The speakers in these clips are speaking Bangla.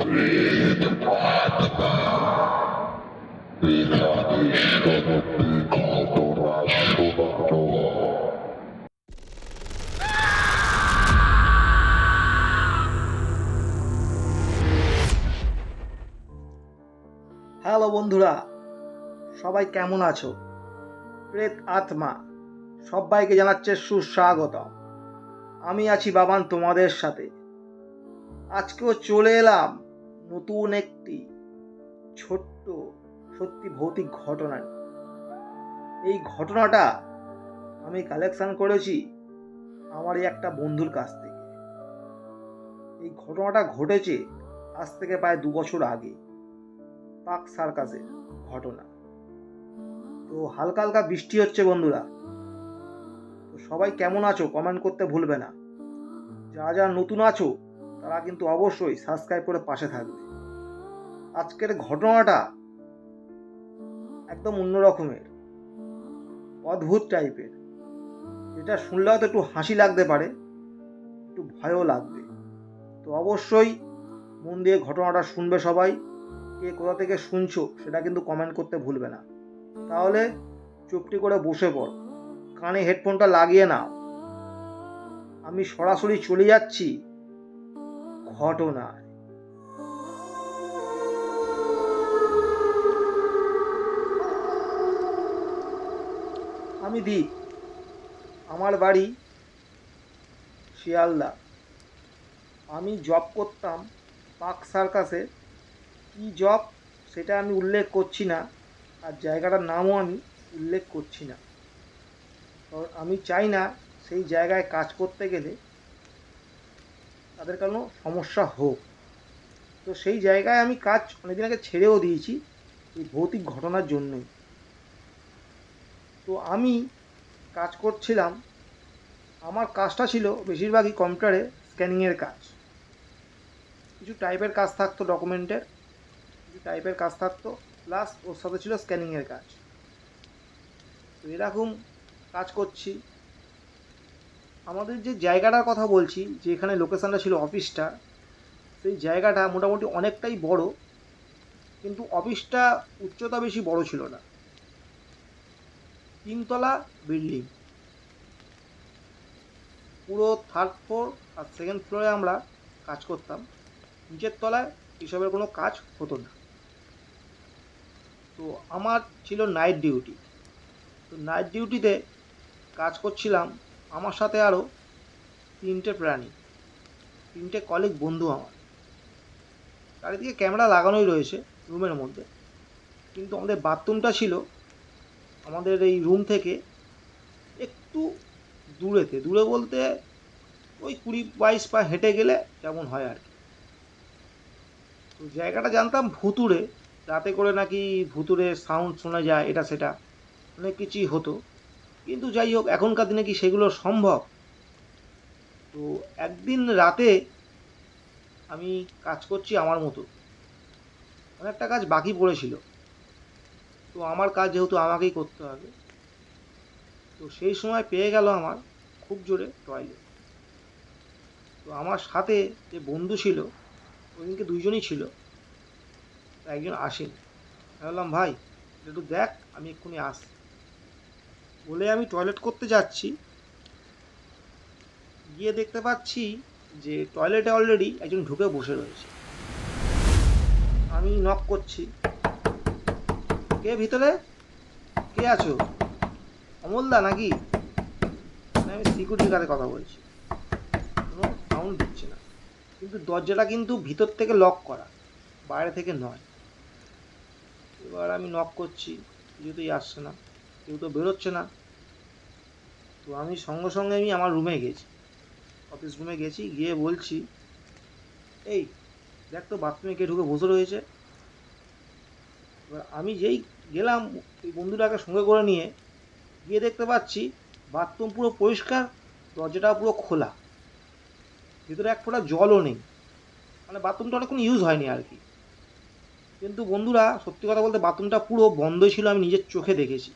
হ্যালো বন্ধুরা, সবাই কেমন আছো? প্রেত আত্মা সবাইকে জানাচ্ছে সুস্বাগতম। আমি আছি বাবান তোমাদের সাথে। আজকেও চলে এলাম নতুন একটি ছোট্ট সত্যি ভৌতিক ঘটনা নিয়ে। এই ঘটনাটা আমি কালেকশন করেছি আমারই একটা বন্ধুর কাছ থেকে। এই ঘটনাটা ঘটেছে আজ থেকে প্রায় 2 বছর আগে, পার্ক সার্কাসের ঘটনা। তো হালকা হালকা বৃষ্টি হচ্ছে বন্ধুরা। তো সবাই কেমন আছো কমেন্ট করতে ভুলবে না। যারা যারা নতুন আছো তারা কিন্তু অবশ্যই সাবস্ক্রাইব করে পাশে থাকবে। আজকের ঘটনাটা একদম অন্য রকমের, অদ্ভুত টাইপের, যেটা শুনলে হয়তো একটু হাসি লাগতে পারে, একটু ভয়ও লাগবে। তো অবশ্যই মন দিয়ে ঘটনাটা শুনবে সবাই। কে কোথা থেকে শুনছো সেটা কিন্তু কমেন্ট করতে ভুলবে না। তাহলে চুপটি করে বসে পড়ো, কানে হেডফোনটা লাগিয়ে নাও। আমি সরাসরি চলে যাচ্ছি ঘটনায়। আমি দীপ, আমার বাড়ি শিয়ালদা। আমি জব করতাম পার্ক সার্কাসে। কী জব সেটা আমি উল্লেখ করছি না, আর জায়গাটার নামও আমি উল্লেখ করছি না, কারণ আমি চাই না সেই জায়গায় কাজ করতে গেলে তাদের কোনো সমস্যা হোক। তো সেই জায়গায় আমি কাজ অনেকদিন আগে ছেড়েও দিয়েছি এই ভৌতিক ঘটনার জন্যই। তো আমি কাজ করছিলাম, আমার কাজটা ছিল বেশিরভাগই কম্পিউটারে স্ক্যানিংয়ের কাজ। কিছু টাইপের কাজ থাকতো, ডকুমেন্টের কিছু টাইপের কাজ থাকতো, প্লাস ওর সাথে ছিল স্ক্যানিংয়ের কাজ। তো এরকম কাজ করছি। আমাদের যে জায়গাটার কথা বলছি, যেখানে লোকেশানটা ছিল অফিসটা, সেই জায়গাটা মোটামুটি অনেকটাই বড়, কিন্তু অফিসটা উচ্চতা বেশি বড় ছিল না। 3 তলা বিল্ডিং, পুরো থার্ড ফ্লোর আর সেকেন্ড ফ্লোরে আমরা কাজ করতাম। নিচের তলায় এসবের কোনো কাজ হতো না। তো আমার ছিল নাইট ডিউটি। তো নাইট ডিউটিতে কাজ করছিলাম আমার সাথে আরও 3টে কলিগ বন্ধু আমার। চারিদিকে ক্যামেরা লাগানোই রয়েছে রুমের মধ্যে, কিন্তু আমাদের বাথরুমটা ছিল আমাদের এই রুম থেকে একটু দূরে বলতে ওই 20-22 পা হেঁটে গেলে যেমন হয় আর কি। তো জায়গাটা জানতাম ভুতুড়ে, রাতে করে নাকি ভুতুড়ে সাউন্ড শোনা যায়, এটা সেটা অনেক কিছুই হতো। কিন্তু যাই হোক, এখনকার দিনে কি সেগুলো সম্ভব? তো একদিন রাতে আমি কাজ করছি আমার মতো, অনেকটা কাজ বাকি পড়েছিল। তো আমার কাজ যেহেতু আমাকেই করতে হবে, তো সেই সময় পেয়ে গেল আমার খুব জোরে টয়লেট। তো আমার সাথে যে বন্ধু ছিল, ওইদিনকে 2জনই ছিল, তো একজন আসেনি। আমি বললাম, ভাই একটু দেখ, আমি এক্ষুনি আসছি। বলে আমি টয়লেট করতে যাচ্ছি, গিয়ে দেখতে পাচ্ছি যে টয়লেটে অলরেডি একজন ঢুকে বসে রয়েছে। আমি নক করছি, কে ভিতরে, কে আছো, অমলদা নাকি? মানে আমি সিকিউরিটির কাছে কথা বলছি, কোনো সাউন্ড দিচ্ছে না, কিন্তু দরজাটা কিন্তু ভিতর থেকে লক করা, বাইরে থেকে নয়। এবার আমি নক করছি, কিছুতেই আসছে না, কেউ তো বেরোচ্ছে না। তো আমি সঙ্গে সঙ্গে আমি আমার রুমে গেছি, অফিস রুমে গেছি, গিয়ে বলছি, এই দেখ তো বাথরুমে কে ঢুকে বসে রয়েছে। এবার আমি যেই গেলাম এই বন্ধুটাকে সঙ্গে করে নিয়ে, গিয়ে দেখতে পাচ্ছি বাথরুম পুরো পরিষ্কার, দরজাটা পুরো খোলা, ভিতরে এক ফোঁটা জলও নেই। মানে বাথরুমটা অনেকক্ষণ ইউজ হয়নি আর কি। কিন্তু বন্ধুরা, সত্যি কথা বলতে বাথরুমটা পুরো বন্ধ ছিল, আমি নিজের চোখে দেখেছি।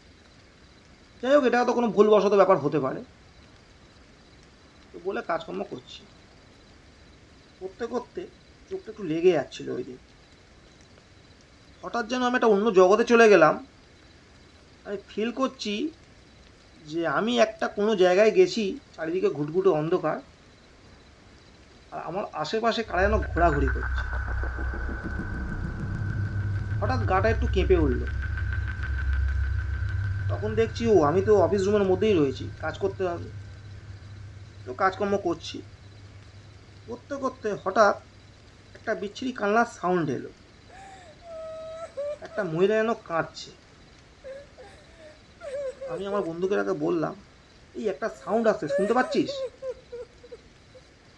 যাই হোক, এটা তো কোনো ভুলবশত ব্যাপার হতে পারে। তো বলে কাজকর্ম করছি, করতে করতে চোখটা একটু লেগে যাচ্ছিল ওই দিন। হঠাৎ যেন আমি একটা অন্য জগতে চলে গেলাম। আমি ফিল করছি যে আমি একটা কোনো জায়গায় গেছি, চারিদিকে ঘুটঘুটে অন্ধকার, আর আমার আশেপাশে কারা যেন ঘোরাঘুরি করছে। হঠাৎ গাটা একটু কেঁপে উঠল। তখন দেখছি আমি তো অফিস রুমের মধ্যেই রয়েছি, কাজ করতে হবে। তো কাজকর্ম করছি, করতে করতে হঠাৎ একটা বিচ্ছিরি কান্নার সাউন্ড এলো। একটা মহিলা যেন কাঁদছে। আমি আমার বন্ধুকে আগে বললাম, এই একটা সাউন্ড আসছে, শুনতে পাচ্ছিস?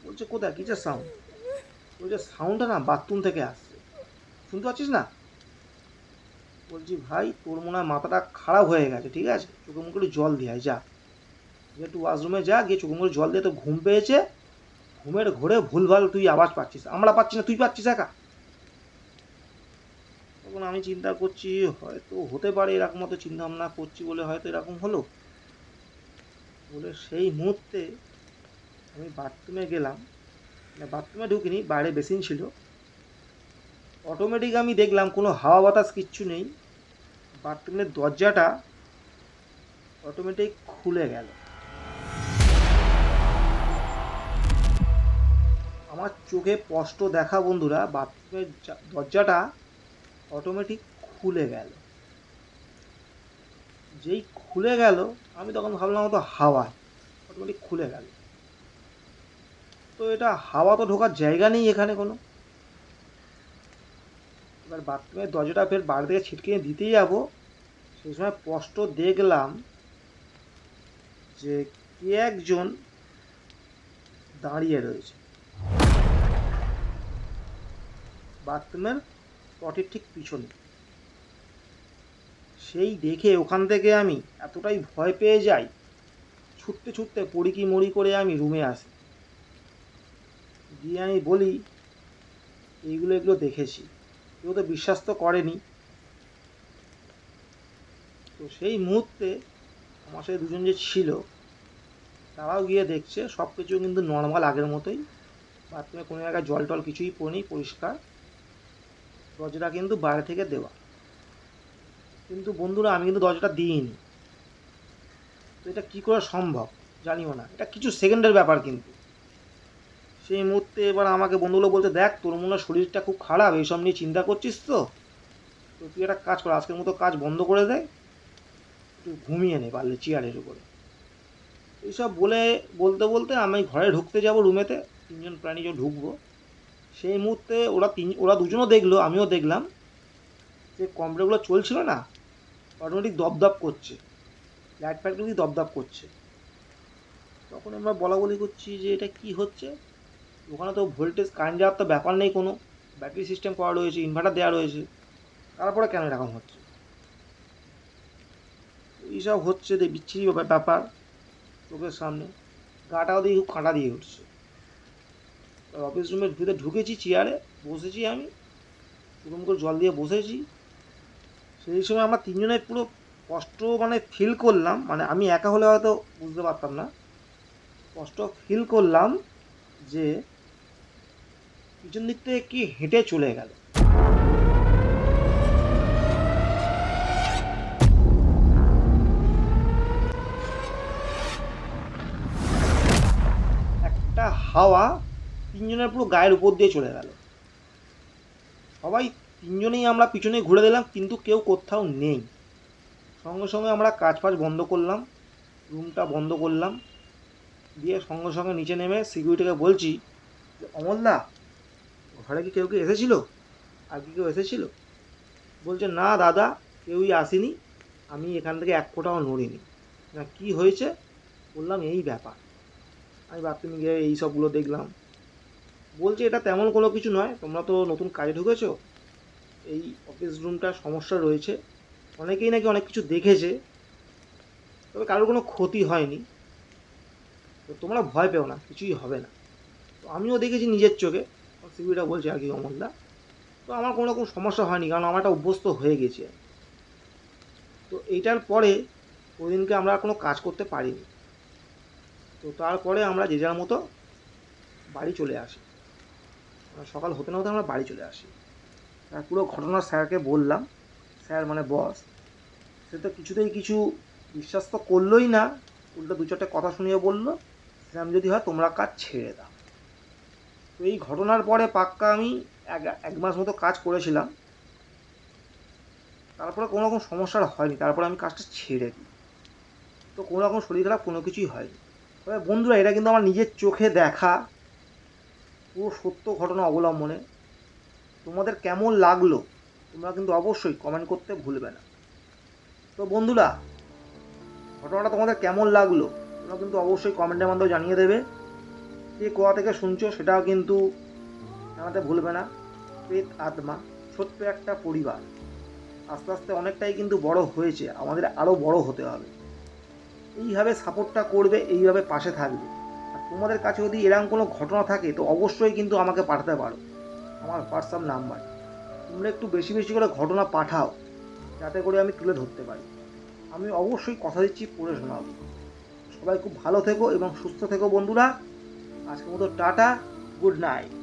বলছে কোথায়, কিসের সাউন্ড? বলছে সাউন্ডটা না বাথরুম থেকে আসছে, শুনতে পাচ্ছিস না? বলছি ভাই, তোর মনে হয় মাথাটা খারাপ হয়ে গেছে, ঠিক আছে? চোখে মুখে একটু জল দিয়ে যা, গিয়ে একটু ওয়াশরুমে যা, গিয়ে চোখে মুখে জল দিয়ে, তো ঘুম পেয়েছে, ঘুমের ঘোরে ভুলভাল তুই আওয়াজ পাচ্ছিস, আমরা পাচ্ছি না, তুই পাচ্ছিস একা। তখন আমি চিন্তা করছি হয়তো হতে পারে, এরকম মতো চিন্তা ভাবনা করছি বলে হয়তো এরকম হলো। বলে সেই মুহূর্তে আমি বাথরুমে গেলাম। না, বাথরুমে ঢুকিনি, বাইরে বেসিন ছিল। অটোমেটিক আমি দেখলাম কোনো হাওয়া বাতাস কিচ্ছু নেই, বাথরুমের দরজাটা অটোমেটিক খুলে গেল। আমার চোখে স্পষ্ট দেখা বন্ধুরা, বাথরুমের দরজাটা অটোমেটিক খুলে গেল। যেই খুলে গেল, আমি তখন ভাবলাম তো হাওয়া অটোমেটিক খুলে গেল। তো এটা হাওয়া তো ঢোকার জায়গা নেই এখানে কোনো। এবার বাথরুমের দরজাটা ফের বাইরে থেকে ছিটকে দিতেই যাবো, সেই সময় স্পষ্ট দেখলাম যে কে একজন দাঁড়িয়ে রয়েছে বাথরুমের পটের ঠিক পিছনে। সেই দেখে ওখান থেকে আমি এতটাই ভয় পেয়ে যাই, ছুটতে ছুটতে পড়ি কি মরি করে আমি রুমে আসি। গিয়ে আমি বলি এগুলো দেখেছি। কেউ তো বিশ্বাস তো করেনি। তো সেই মুহূর্তে আমার সাথে দুজন যে ছিল, তারাও গিয়ে দেখছে সব কিছু কিন্তু নর্মাল আগের মতোই। বাথরুমে কোনো জায়গায় জল টল কিছুই পড়েনি, পরিষ্কার। দরজাটা কিন্তু বাইরে থেকে দেওয়া। কিন্তু বন্ধুরা, আমি কিন্তু দরজাটা দিইনি। তো এটা কী করে সম্ভব জানিও না, এটা কিছু সেকেন্ডের ব্যাপার। কিন্তু সেই মুহূর্তে এবার আমাকে বন্ধুগুলো বলতে, দেখ তোর মনে হয় শরীরটা খুব খারাপ, এইসব নিয়ে চিন্তা করছিস, তো তো তুই একটা কাজ কর, আজকের মতো কাজ বন্ধ করে দে, একটু ঘুমিয়ে নে পারলে চেয়ারের উপরে। এইসব বলে বলতে বলতে আমি ঘরে ঢুকতে যাব, রুমেতে তিনজন প্রাণী যে ঢুকবো, সেই মুহূর্তে ওরা দুজনও দেখলো, আমিও দেখলাম যে কম্পিউটারগুলো চলছিল না, অটোমেটিক দপদপ করছে, লাইট ফাইটগুলো দিয়ে দপদপ করছে। তখন আমরা বলা বলি করছি যে এটা কি হচ্ছে। ওখানে তো ভোল্টেজ কারেন্ট যাওয়ার তো ব্যাপার নেই কোনো, ব্যাটারি সিস্টেম করা রয়েছে, ইনভার্টার দেওয়া রয়েছে, তারপরে কেন এরকম হচ্ছে? এইসব হচ্ছে বিচ্ছিরি ব্যাপার চোখের সামনে, গাটাও দিয়ে খুব কাঁটা দিয়ে উঠছে। অফিস রুমের ভিতরে ঢুকেছি, চেয়ারে বসেছি, আমি রুম করে জল দিয়ে বসেছি। সেই সময় আমরা তিনজনে পুরো কষ্ট ফিল করলাম, আমি একা হলে হয়তো বুঝতে পারতাম না, কষ্ট ফিল করলাম যে পিছন দিক থেকে কি হেঁটে চলে গেল। একটা হাওয়া তিনজনের পুরো গায়ের উপর দিয়ে চলে গেল। সবাই তিনজনেই আমরা পিছনে ঘুরে দিলাম, কিন্তু কেউ কোথাও নেই। সঙ্গে সঙ্গে আমরা কাজ ফাজ বন্ধ করলাম, রুমটা বন্ধ করলাম, দিয়ে সঙ্গে সঙ্গে নিচে নেমে সিকিউরিটিকে বলছি যে অমলদা, ঘরে কি কেউ এসেছিলো, আর কি কেউ এসেছিলো? বলছে না দাদা, কেউই আসেনি, আমি এখান থেকে এক ফোঁটাও নড়িনি। না কী হয়েছে? বললাম এই ব্যাপার, আমি বাথরুমে গিয়ে এই সবগুলো দেখলাম। বলছে এটা তেমন কোনো কিছু নয়, তোমরা তো নতুন কাজে ঢুকেছো, এই অফিস রুমটার সমস্যা রয়েছে, অনেকেই নাকি অনেক কিছু দেখেছে, তবে কারোর কোনো ক্ষতি হয়নি, তো তোমরা ভয় পেও না, কিছুই হবে না। তো আমিও দেখেছি নিজের চোখে, সিকিউরিটিটা বলছে আর কি অমলদা। তো আমার কোনো রকম সমস্যা হয়নি, কারণ আমার একটা অভ্যস্ত হয়ে গেছে। তো এইটার পরে ওই দিনকে আমরা কোনো কাজ করতে পারিনি। তো তারপরে আমরা যে যার মতো বাড়ি চলে আসি। সকাল হতে না হতে আমরা বাড়ি চলে আসি। আর পুরো ঘটনা স্যারকে বললাম। স্যার মানে বস, সে তো কিছুতেই কিছু বিশ্বাস তো করলোই না, উল্টো দু চারটে কথা শুনিয়ে বলল, সেরকম যদি হয় তোমরা কাজ ছেড়ে দাও। তো এই ঘটনার পরে পাক্কা আমি এক মাস মতো কাজ করেছিলাম, তারপরে কোনো রকম সমস্যার হয়নি, তারপরে আমি কাজটা ছেড়ে দিই। তো কোনো রকম শরীর খারাপ কোনো কিছুই হয়নি। তবে বন্ধুরা, এটা কিন্তু আমার নিজের চোখে দেখা পুরো সত্য ঘটনা অবলম্বনে। তোমাদের কেমন লাগলো তোমরা কিন্তু অবশ্যই কমেন্ট করতে ভুলবে না। তো বন্ধুরা, ঘটনাটা তোমাদের কেমন লাগলো তোমরা কিন্তু অবশ্যই কমেন্টের মাধ্যমে জানিয়ে দেবে। কে কোথা থেকে শুনছো সেটাও কিন্তু জানাতে ভুলবে না। প্রেত আত্মা ছোট্ট একটা পরিবার, আস্তে আস্তে অনেকটাই কিন্তু বড় হয়েছে, আমাদের আরও বড় হতে হবে। এইভাবে সাপোর্টটা করবে, এইভাবে পাশে থাকবে। আর তোমাদের কাছে যদি এরকম কোনো ঘটনা থাকে তো অবশ্যই কিন্তু আমাকে পাঠাতে পারো আমার হোয়াটসঅ্যাপ নাম্বার। তোমরা একটু বেশি বেশি করে ঘটনা পাঠাও, যাতে করে আমি তুলে ধরতে পারি। আমি অবশ্যই কথা দিচ্ছি পড়ে শোনাবো। সবাই খুব ভালো থেকো এবং সুস্থ থেকো বন্ধুরা। আজকের মতো টাটা, গুড নাইট।